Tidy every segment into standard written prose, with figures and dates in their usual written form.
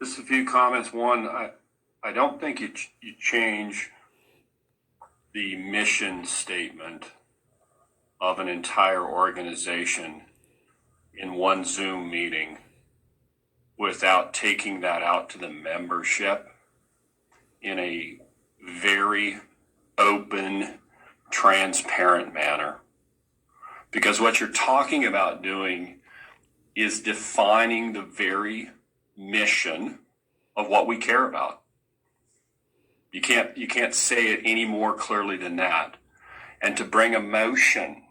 Just a few comments. One, I don't think you change the mission statement of an entire organization in one Zoom meeting without taking that out to the membership in a very open, transparent manner. Because what you're talking about doing is defining the very mission of what we care about. You can't say it any more clearly than that. And to bring emotion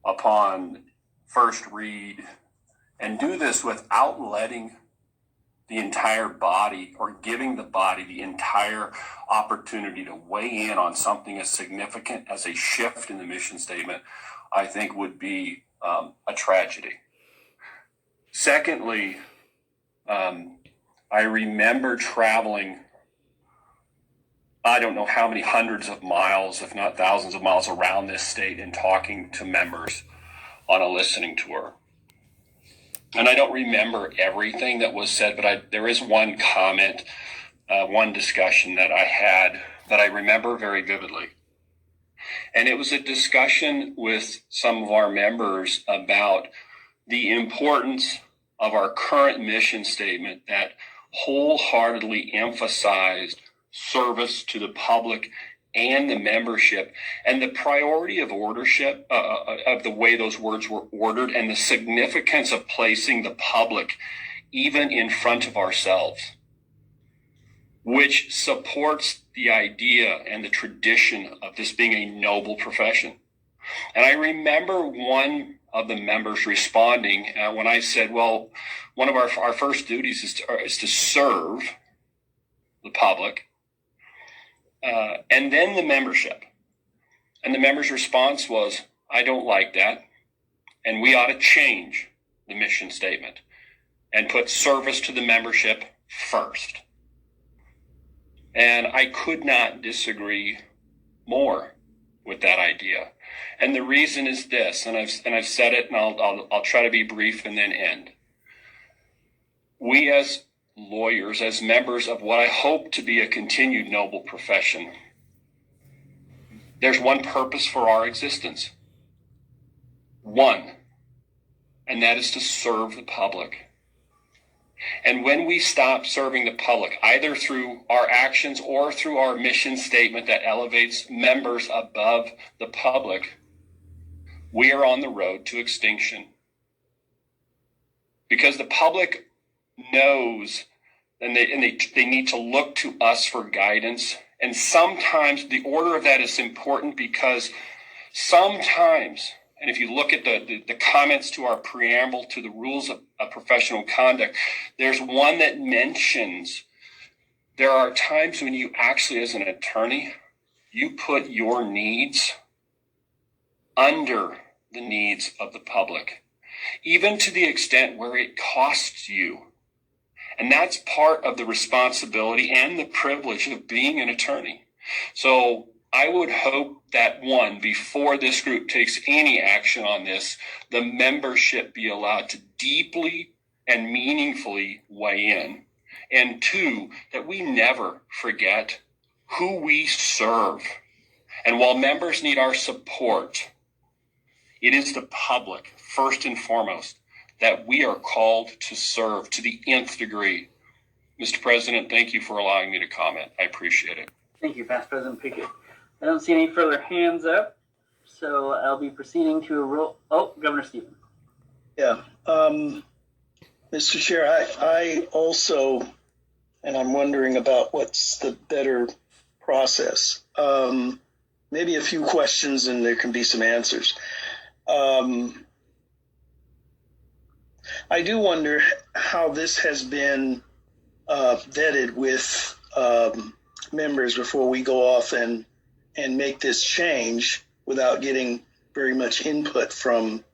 upon first read and do this without letting the entire body or giving the body the entire opportunity to weigh in on something as significant as a shift in the mission statement, I think would be a tragedy. Secondly, I remember traveling, I don't know how many hundreds of miles, if not thousands of miles around this state and talking to members on a listening tour. And I don't remember everything that was said, but there is one comment, one discussion that I had that I remember very vividly. And it was a discussion with some of our members about the importance of our current mission statement that wholeheartedly emphasized service to the public and the membership, and the priority of ordership of the way those words were ordered, and the significance of placing the public even in front of ourselves, which supports the idea and the tradition of this being a noble profession. And I remember one of the members responding when I said, well, one of our first duties is to serve the public, and then the membership. And the member's response was, I don't like that, and we ought to change the mission statement and put service to the membership first. And I could not disagree more with that idea. And the reason is this, and I've said it, and I'll try to be brief and then end. We as lawyers, as members of what I hope to be a continued noble profession, there's one purpose for our existence. One, and that is to serve the public. And when we stop serving the public, either through our actions or through our mission statement that elevates members above the public, we are on the road to extinction. Because the public knows and they need to look to us for guidance. And sometimes the order of that is important because sometimes, and if you look at the comments to our preamble to the rules of professional conduct, there's one that mentions there are times when you actually, as an attorney, you put your needs under the needs of the public, even to the extent where it costs you. And that's part of the responsibility and the privilege of being an attorney. So I would hope that, one, before this group takes any action on this, the membership be allowed to deeply and meaningfully weigh in. And two, that we never forget who we serve. And while members need our support, it is the public, first and foremost, that we are called to serve to the nth degree. Mr. President, thank you for allowing me to comment. I appreciate it. Thank you, Past President Pickett. I don't see any further hands up, so I'll be proceeding to a roll. Oh, Governor Stevens. Yeah. Mr. Chair, I also, and I'm wondering about what's the better process. Maybe a few questions and there can be some answers. I do wonder how this has been vetted with members before we go off and make this change without getting very much input from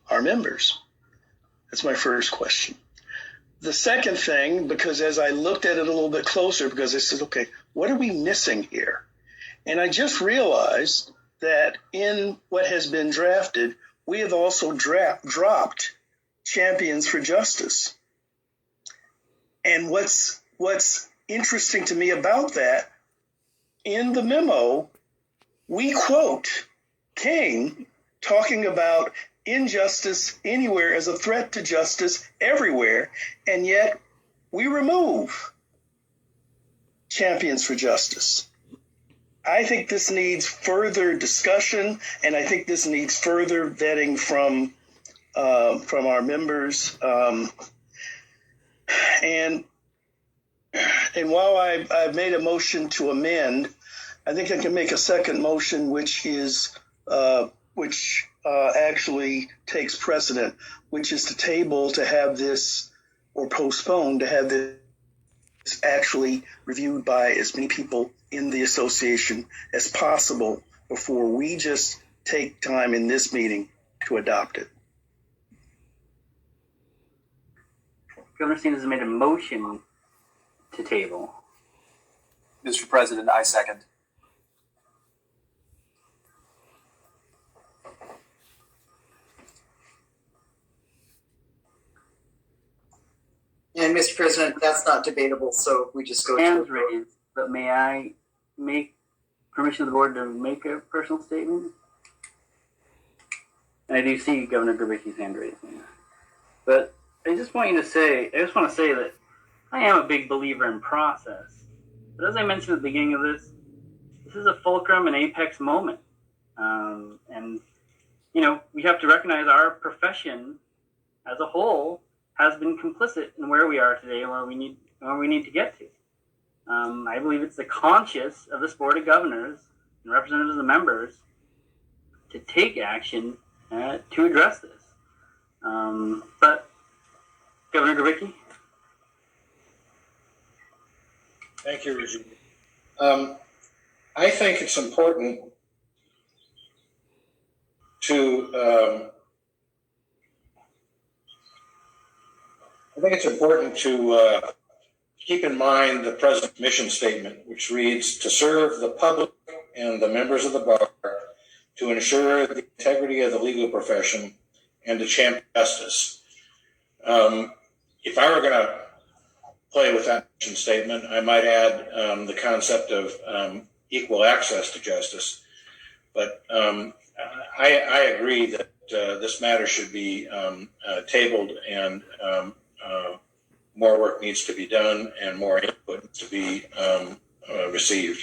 our members. That's my first question. The second thing, because as I looked at it a little bit closer, because I said, okay, what are we missing here? And I just realized that in what has been drafted, we have also dropped Champions for Justice. And what's interesting to me about that, in the memo, we quote King talking about injustice anywhere as a threat to justice everywhere, and yet we remove champions for justice. I think this needs further discussion, and I think this needs further vetting from our members. And while I've made a motion to amend, I think I can make a second motion, which actually takes precedent, which is to table to have this, or postpone to have this actually reviewed by as many people in the association as possible before we just take time in this meeting to adopt it. Governor Stevens has made a motion to table. Mr. President, I second. And Mr. President, that's not debatable, so we just go Hands to raised, but may I make permission of the board to make a personal statement? And I do see Governor Gerbicki's hand raised. But I just want to say that I am a big believer in process. But as I mentioned at the beginning of this is a fulcrum and apex moment. And, you know, we have to recognize our profession as a whole has been complicit in where we are today and where we need to get to. I believe it's the conscience of this Board of Governors and representatives of the members to take action to address this. But Governor Gerbicki? Thank you, Reggie. I think it's important to keep in mind the present mission statement, which reads, to serve the public and the members of the bar, to ensure the integrity of the legal profession, and to champion justice. If I were going to play with that mission statement, I might add the concept of equal access to justice. But I agree that this matter should be tabled, and more work needs to be done and more input needs to be received.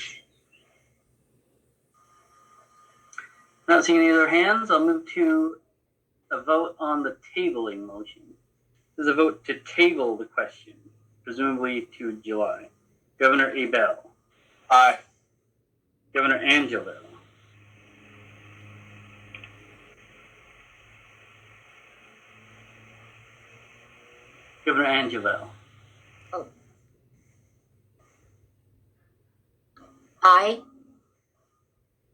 Not seeing any other hands, I'll move to a vote on the tabling motion. This is a vote to table the question, presumably to July. Governor Abel. Aye. Governor Angelo. Governor Angelo. Aye.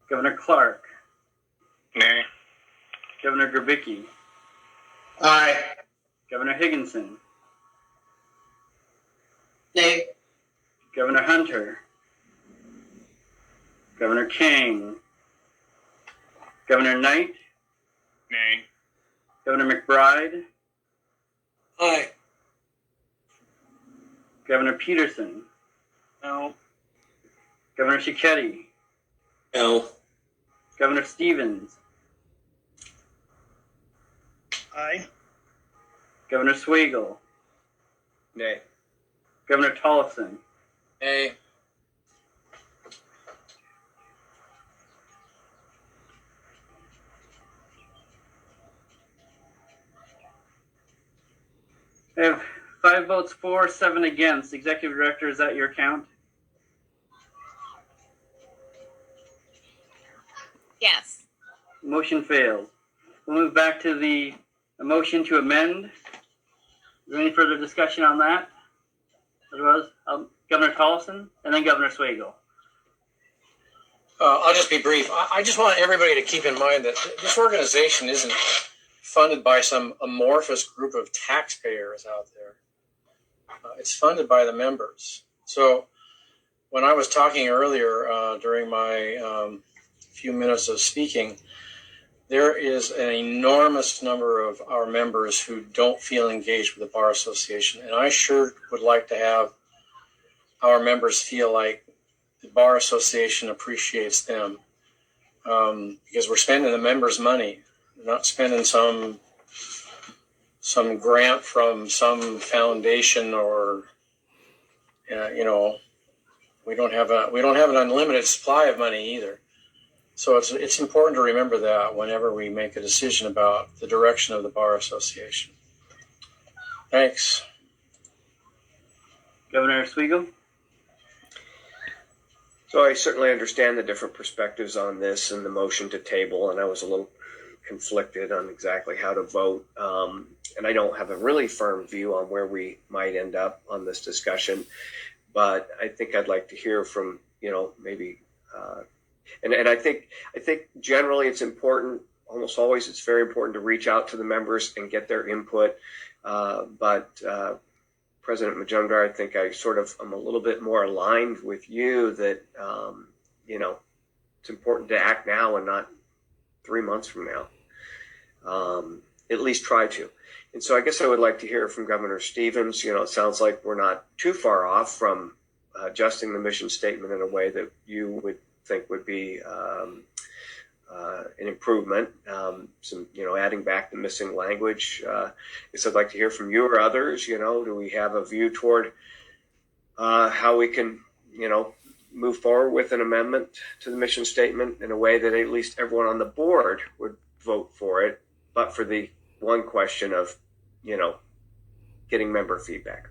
Governor Clark. Nay. Governor Gerbicki. Aye. Governor Higginson. nay. Governor Hunter. Governor King. Governor Knight. Nay. Governor McBride. Aye. Governor Peterson. No. Governor Cicchetti. No. Governor Stevens. Aye. Governor Swagel. Nay. Governor Tollefson. Nay. I have 5 votes for, 7 against. Executive Director, is that your count? Yes. Motion fails. We'll move back to the motion to amend. Is there any further discussion on that? Otherwise, Governor Tollefson and then Governor Swagel. I'll just be brief. I just want everybody to keep in mind that this organization isn't funded by some amorphous group of taxpayers out there. It's funded by the members. So when I was talking earlier during my few minutes of speaking, there is an enormous number of our members who don't feel engaged with the Bar Association. And I sure would like to have our members feel like the Bar Association appreciates them, because we're spending the members' money, not spending some grant from some foundation or, we don't have an unlimited supply of money either. So it's important to remember that whenever we make a decision about the direction of the Bar Association. Thanks. Governor Oswego? So I certainly understand the different perspectives on this and the motion to table, and I was a little conflicted on exactly how to vote. And I don't have a really firm view on where we might end up on this discussion, but I think I'd like to hear from, maybe, and I think generally it's important, almost always it's very important to reach out to the members and get their input. But President Majumdar, I think I sort of am a little bit more aligned with you that, it's important to act now and not 3 months from now. At least try to. And so I guess I would like to hear from Governor Stevens. It sounds like we're not too far off from adjusting the mission statement in a way that you would think would be an improvement. Adding back the missing language. So I'd like to hear from you or others. Do we have a view toward how we can, move forward with an amendment to the mission statement in a way that at least everyone on the board would vote for it, but for the one question of, getting member feedback.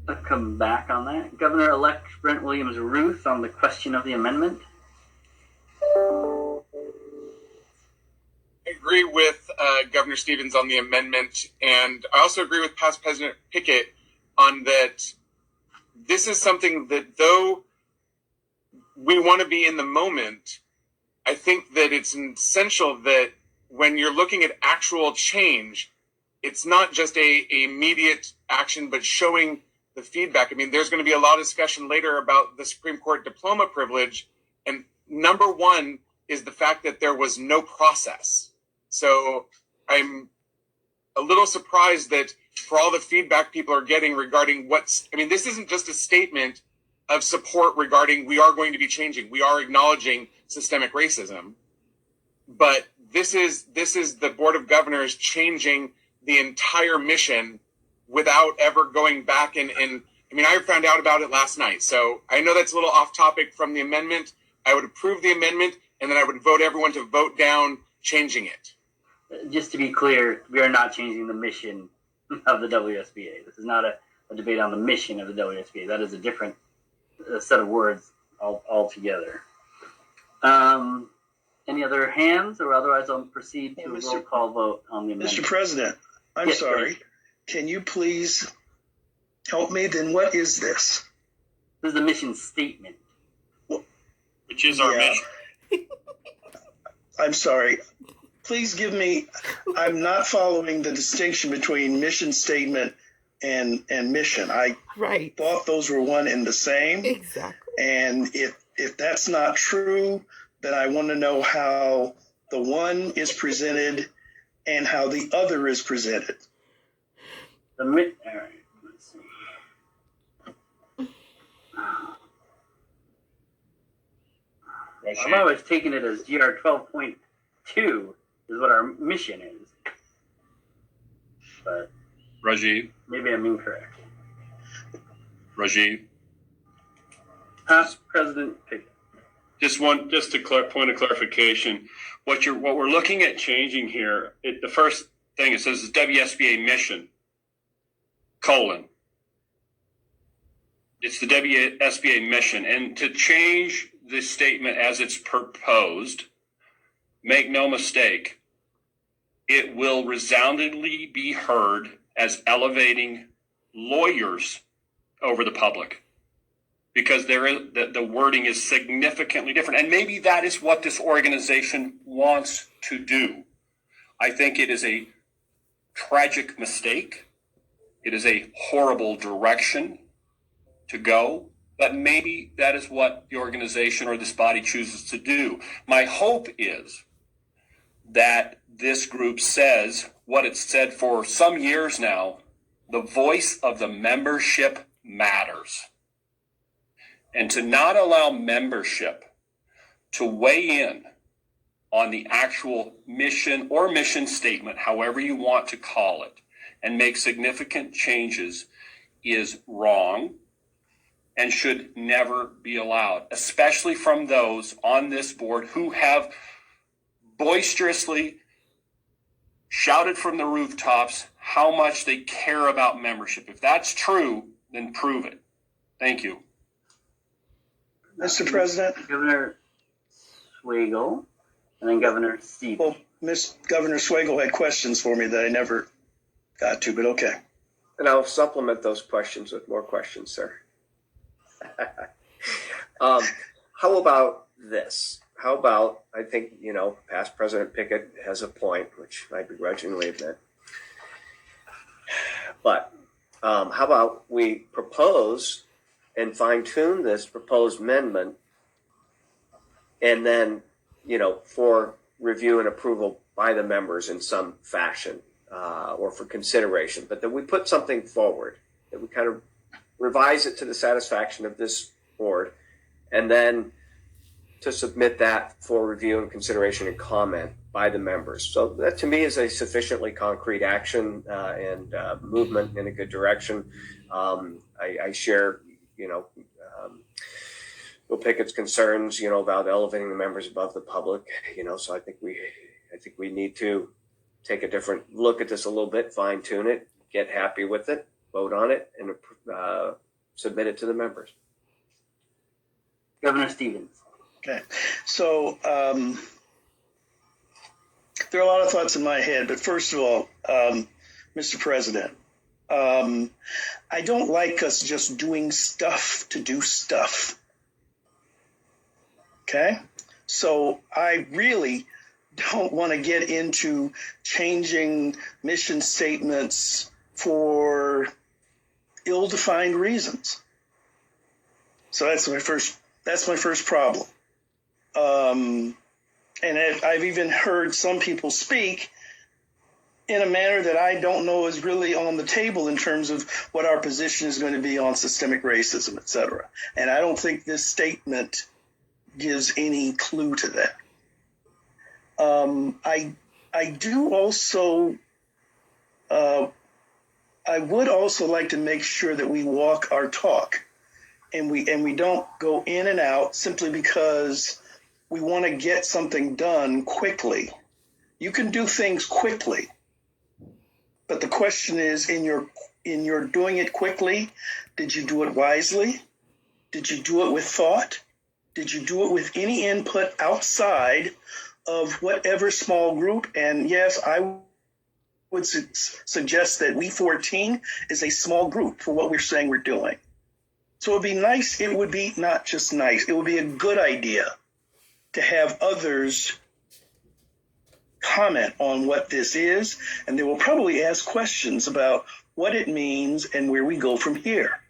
I'll come back on that. Governor-elect Brent Williams-Ruth on the question of the amendment. I agree with Governor Stevens on the amendment, and I also agree with past President Pickett on that. This is something that, though we want to be in the moment, I think that it's essential that when you're looking at actual change, it's not just a immediate action, but showing the feedback. I mean, there's going to be a lot of discussion later about the Supreme Court diploma privilege. And number one is the fact that there was no process. So I'm a little surprised that for all the feedback people are getting regarding this isn't just a statement of support regarding we are going to be changing. We are acknowledging systemic racism. But this is the Board of Governors changing the entire mission without ever going back and I found out about it last night. So I know that's a little off topic from the amendment. I would approve the amendment, and then I would vote everyone to vote down changing it. Just to be clear, we are not changing the mission of the WSBA. This is not a debate on the mission of the WSBA. That is a different set of words altogether. Any other hands, or otherwise I'll proceed to a roll call vote on the amendment. Mr. President, I'm Yes, sorry. please. Can you please help me? Then what is this? This is the mission statement. Which is our mission. I'm sorry. Please give me, I'm not following the distinction between mission statement and mission. I thought those were one and the same. Exactly. And if that's not true, then I want to know how the one is presented and how the other is presented. All right, let's see. I've always taken it as GR 12.2 is what our mission is. But Rajiv, maybe I'm incorrect. Rajiv. Past President Pickett. Just a point of clarification. What we're looking at changing here, the first thing it says is WSBA mission, : it's the WSBA mission. And to change the statement as it's proposed, make no mistake, it will resoundingly be heard as elevating lawyers over the public, because the wording is significantly different. And maybe that is what this organization wants to do. I think it is a tragic mistake. It is a horrible direction to go. but maybe that is what the organization or this body chooses to do. My hope is that this group says what it's said for some years now: the voice of the membership matters. And to not allow membership to weigh in on the actual mission or mission statement, however you want to call it, and make significant changes is wrong and should never be allowed, especially from those on this board who have boisterously shouted from the rooftops how much they care about membership. If that's true, then prove it. Thank you. Mr. President? Governor Swagel, and then Governor Stevens. Well, Governor Swagel had questions for me that I never got to, but okay. And I'll supplement those questions with more questions, sir. How about this? How about, I think, past President Pickett has a point, which I begrudgingly admit. But how about we propose and fine-tune this proposed amendment, and then, for review and approval by the members in some fashion, or for consideration, but that we put something forward, that we kind of revise it to the satisfaction of this board, and then to submit that for review and consideration and comment by the members. So that to me is a sufficiently concrete action and movement in a good direction. I share, Bill Pickett's concerns, about elevating the members above the public. So I think we need to take a different look at this a little bit, fine tune it, get happy with it, vote on it, and submit it to the members. Governor Stevens. Okay. So there are a lot of thoughts in my head, but first of all, Mr. President, I don't like us just doing stuff to do stuff. Okay? So I really don't want to get into changing mission statements for ill-defined reasons. So that's my first problem. And I've even heard some people speak in a manner that I don't know is really on the table in terms of what our position is going to be on systemic racism, et cetera. And I don't think this statement gives any clue to that. I do also, I would also like to make sure that we walk our talk, and we don't go in and out simply because we want to get something done quickly. You can do things quickly, but the question is, in your doing it quickly, did you do it wisely? Did you do it with thought? Did you do it with any input outside of whatever small group? And yes, I would suggest that We 14 is a small group for what we're saying we're doing. So it would be nice, it would be not just nice, it would be a good idea to have others comment on what this is, and they will probably ask questions about what it means and where we go from here.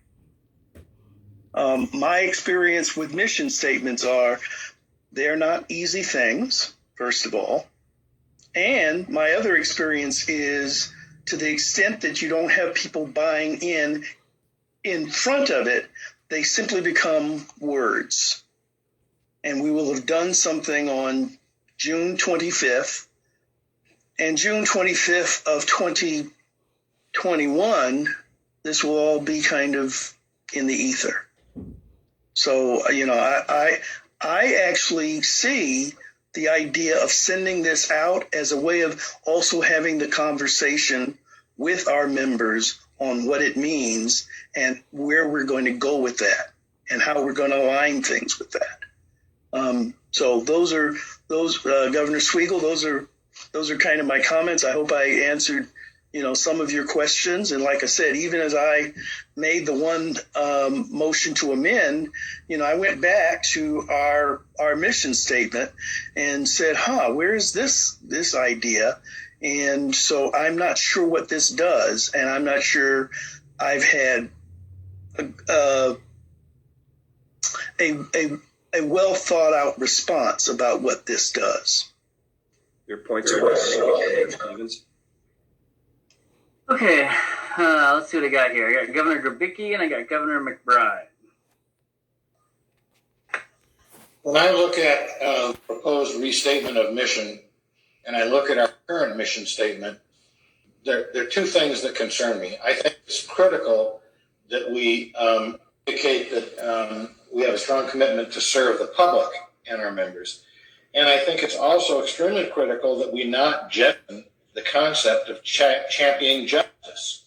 My experience with mission statements are they're not easy things, first of all. And my other experience is, to the extent that you don't have people buying in front of it, they simply become words. And we will have done something on June 25th. And June 25th of 2021, this will all be kind of in the ether. So, I actually see the idea of sending this out as a way of also having the conversation with our members on what it means and where we're going to go with that and how we're going to align things with that. So those Governor Swagel, those are kind of my comments. I hope I answered, some of your questions. And like I said, even as I made the one motion to amend, I went back to our mission statement and said, where is this idea? And so I'm not sure what this does. And I'm not sure I've had a well thought out response about what this does. Your points are well taken, Stevens. Okay, let's see what I got here. I got Governor Grabicki and I got Governor McBride. When I look at the proposed restatement of mission and I look at our current mission statement, there are two things that concern me. I think it's critical that we indicate that we have a strong commitment to serve the public and our members. And I think it's also extremely critical that we not jettison the concept of championing justice.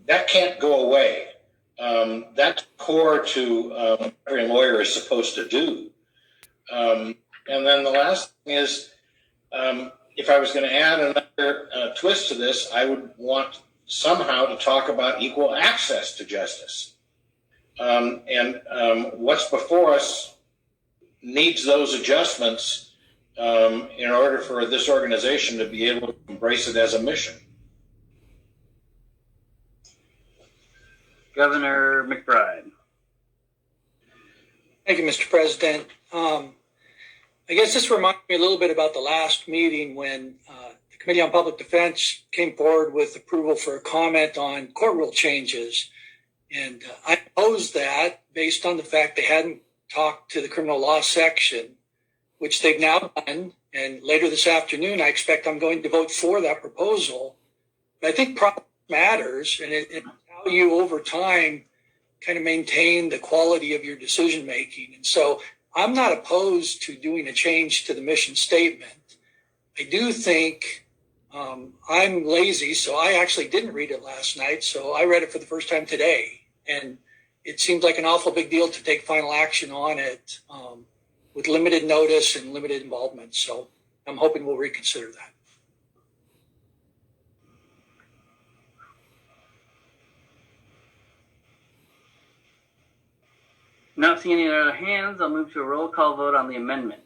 That can't go away. That's core to what every lawyer is supposed to do. And then the last thing is, if I was going to add another twist to this, I would want somehow to talk about equal access to justice. And what's before us needs those adjustments in order for this organization to be able to embrace it as a mission. Governor McBride. Thank you, Mr. President. I guess this reminds me a little bit about the last meeting when the Committee on Public Defense came forward with approval for a comment on court rule changes. And I opposed that based on the fact they hadn't talked to the criminal law section, which they've now done. And later this afternoon, I expect I'm going to vote for that proposal. But I think process matters, and it how you over time kind of maintain the quality of your decision making. And so I'm not opposed to doing a change to the mission statement. I do think I'm lazy, so I actually didn't read it last night. So I read it for the first time today. And it seems like an awful big deal to take final action on it with limited notice and limited involvement. So I'm hoping we'll reconsider that. Not seeing any other hands, I'll move to a roll call vote on the amendment.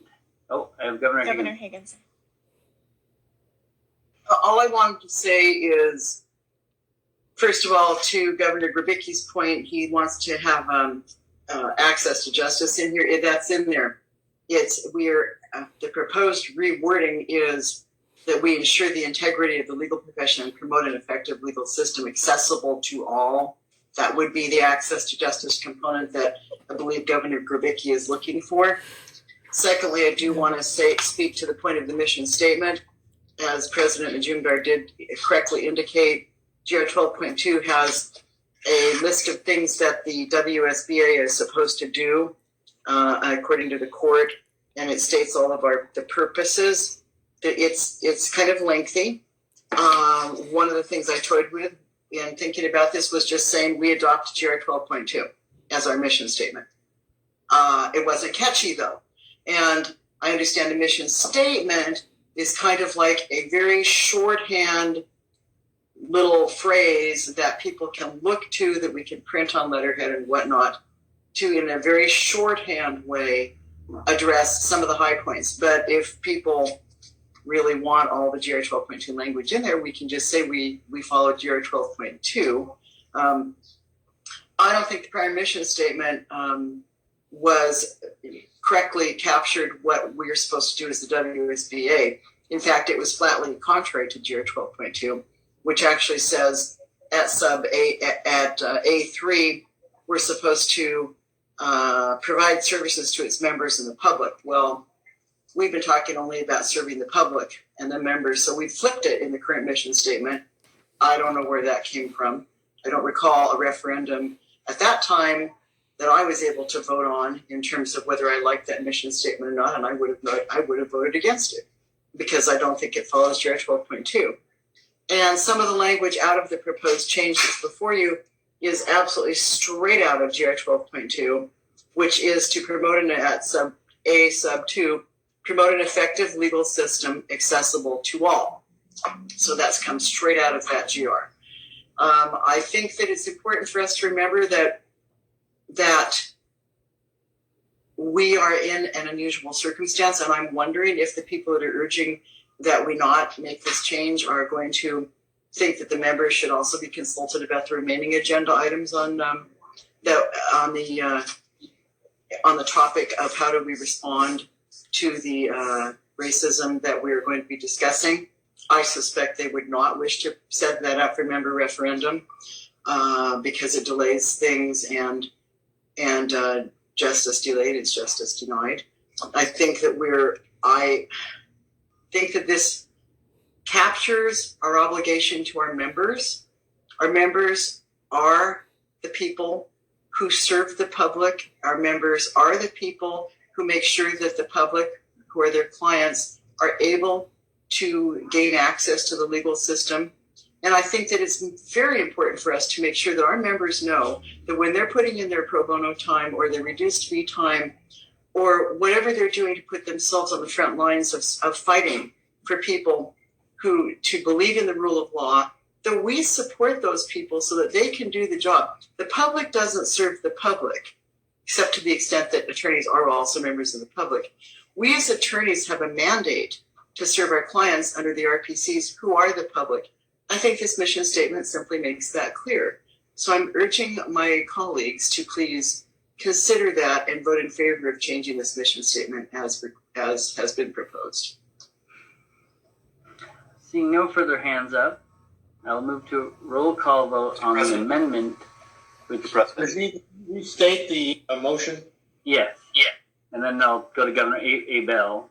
Oh, I have Governor Higgins. All I wanted to say is, first of all, to Governor Grabicki's point, he wants to have access to justice in here. That's in there. The proposed rewording is that we ensure the integrity of the legal profession and promote an effective legal system accessible to all. That would be the access to justice component that I believe Governor Grabicki is looking for. Secondly, I do want to speak to the point of the mission statement. As President Majumdar did correctly indicate, GR 12.2 has a list of things that the WSBA is supposed to do according to the court, and it states all of the purposes. It's kind of lengthy. One of the things I toyed with in thinking about this was just saying we adopt GR 12.2 as our mission statement. It wasn't catchy though, and I understand the mission statement is kind of like a very shorthand little phrase that people can look to, that we can print on letterhead and whatnot, to in a very shorthand way address some of the high points. But if people really want all the GR 12.2 language in there, we can just say we follow GR 12.2. I don't think the prior mission statement was correctly captured what we're supposed to do as the WSBA. In fact, it was flatly contrary to GR 12.2, which actually says at A3, we're supposed to provide services to its members and the public. Well, we've been talking only about serving the public and the members, so we flipped it in the current mission statement. I don't know where that came from. I don't recall a referendum at that time that I was able to vote on in terms of whether I liked that mission statement or not, and I would have voted against it because I don't think it follows GR 12.2. And some of the language out of the proposed change that's before you is absolutely straight out of GR 12.2, which is to promote at sub 2, promote an effective legal system accessible to all. So that's come straight out of that GR. I think that it's important for us to remember that we are in an unusual circumstance, and I'm wondering if the people that are urging that we not make this change are going to think that the members should also be consulted about the remaining agenda items on the on the topic of how do we respond to the racism that we're going to be discussing. I suspect they would not wish to set that up for member referendum because it delays things and justice delayed is justice denied. I think that this captures our obligation to our members. Our members are the people who serve the public. Our members are the people who make sure that the public, who are their clients, are able to gain access to the legal system. And I think that it's very important for us to make sure that our members know that when they're putting in their pro bono time or their reduced fee time or whatever they're doing to put themselves on the front lines of fighting for people who to believe in the rule of law, that we support those people so that they can do the job. The public doesn't serve the public, except to the extent that attorneys are also members of the public. We as attorneys have a mandate to serve our clients under the RPCs who are the public. I think this mission statement simply makes that clear. So I'm urging my colleagues to please consider that and vote in favor of changing this mission statement as has been proposed. Seeing no further hands up, I'll move to a roll call vote on the amendment. With the president. Does he restate the motion? Yes. Yeah. And then I'll go to Governor Abel.